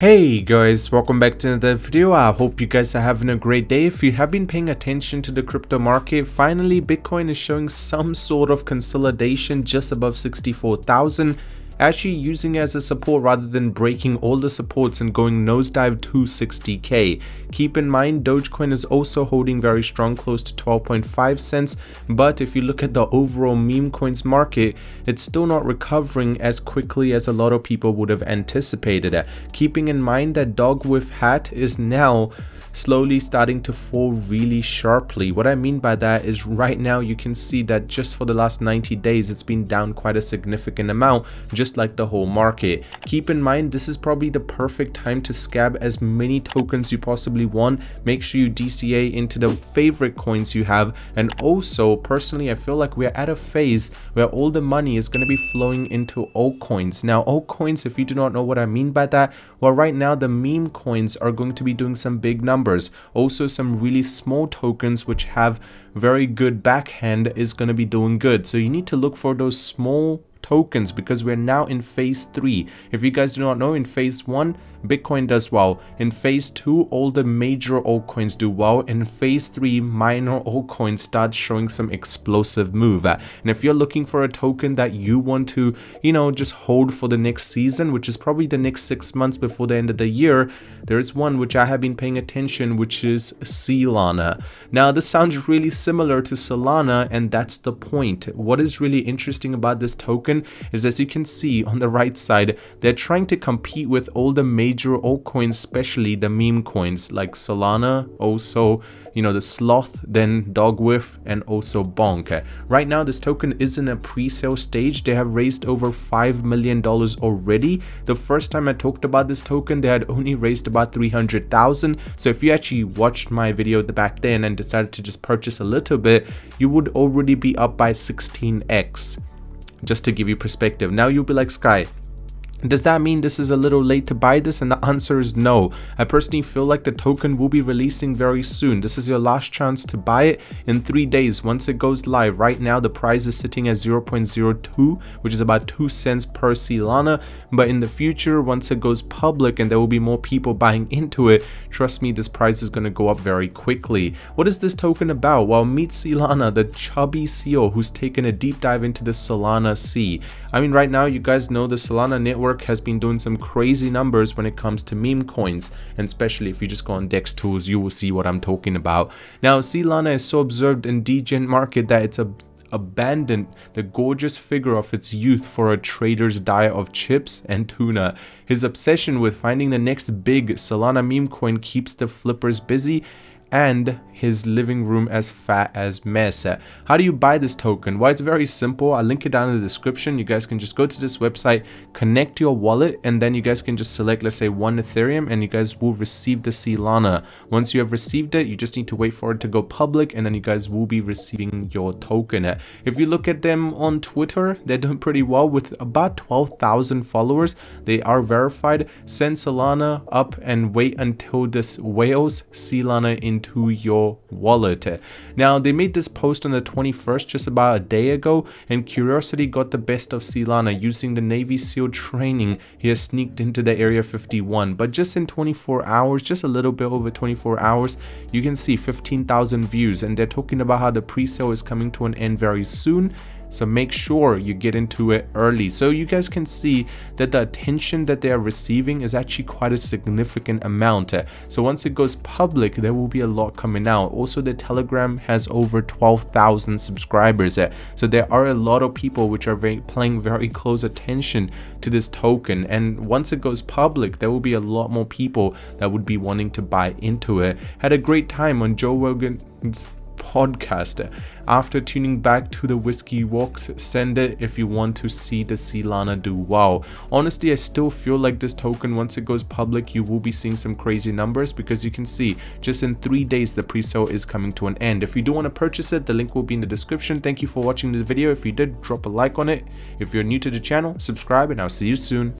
Hey guys, welcome back to another video. I hope you guys are having a great day. If you have been paying attention to the crypto market, finally Bitcoin is showing some sort of consolidation just above 64,000, actually using it as a support rather than breaking all the supports and going nosedive to 60k. Keep in mind Dogecoin is also holding very strong, close to 12.5 cents, but if you look at the overall meme coins market, it's still not recovering as quickly as a lot of people would have anticipated. Keeping in mind that dog with hat is now slowly starting to fall really sharply. What I mean by that is right now you can see that just for the last 90 days it's been down quite a significant amount, just like the whole market. Keep in mind this is probably the perfect time to scab as many tokens you possibly want. Make sure you DCA into the favorite coins you have, and also personally I feel like we're at a phase where all the money is going to be flowing into altcoins. Now altcoins, if you do not know what I mean by that, well, right now the meme coins are going to be doing some big numbers. Also some really small tokens which have very good backhand is going to be doing good, so you need to look for those small tokens because we're now in phase 3. If you guys do not know, in phase 1 Bitcoin does well, in phase 2 all the major altcoins do well, in phase 3 minor altcoins start showing some explosive move. And if you're looking for a token that you want to, just hold for the next season, which is probably the next 6 months before the end of the year, there is one which I have been paying attention, which is SEALANA. Now this sounds really similar to Solana, and that's the point. What is really interesting about this token is, as you can see on the right side, they're trying to compete with all the major altcoins, especially the meme coins like Solana, also the sloth, then dogwith, and also bonk. Right now this token is in a pre-sale stage. They have raised over $5 million already. The first time I talked about this token they had only raised about 300,000. so if you actually watched my video back then and decided to just purchase a little bit, you would already be up by 16x. Just to give you perspective. Now you'll be like, Sky, does that mean this is a little late to buy this? And the answer is no. I personally feel like the token will be releasing very soon. This is your last chance to buy it in 3 days once it goes live. Right now the price is sitting at 0.02, which is about 2 cents per SEALANA, but in the future once it goes public and there will be more people buying into it, trust me, this price is going to go up very quickly. What is this token about? Well, meet SEALANA, the chubby CEO who's taken a deep dive into the Solana sea. I mean, right now you guys know the Solana network has been doing some crazy numbers when it comes to meme coins, and especially if you just go on Dex Tools you will see what I'm talking about. Now SEALANA is so observed in degen market that it's abandoned the gorgeous figure of its youth for a trader's diet of chips and tuna. His obsession with finding the next big Solana meme coin keeps the flippers busy and his living room as fat as mess. How do you buy this token? Well, it's very simple. I'll link it down in the description. You guys can just go to this website, connect your wallet, and then you guys can just select, let's say, 1 Ethereum, and you guys will receive the SEALANA. Once you have received it, you just need to wait for it to go public, and then you guys will be receiving your token. If you look at them on Twitter, they're doing pretty well with about 12,000 followers. They are verified. Send Solana up and wait until this whales SEALANA into your wallet. Now they made this post on the 21st, just about a day ago, and curiosity got the best of SEALANA. Using the Navy SEAL training, he has sneaked into the Area 51, but just in 24 hours, just a little bit over 24 hours, you can see 15,000 views, and they're talking about how the pre-sale is coming to an end very soon. So make sure you get into it early, so you guys can see that the attention that they are receiving is actually quite a significant amount. So once it goes public, there will be a lot coming out. Also, the Telegram has over 12,000 subscribers. So there are a lot of people which are paying very close attention to this token. And once it goes public, there will be a lot more people that would be wanting to buy into it. Had a great time on Joe Rogan's podcast. After tuning back to the whiskey walks, send it if you want to see the SEALANA do well. Honestly, I still feel like this token, once it goes public, you will be seeing some crazy numbers, because you can see just in 3 days the pre-sale is coming to an end. If you do want to purchase it, the link will be in the description. Thank you for watching this video. If you did, drop a like on it. If you're new to the channel, subscribe, and I'll see you soon.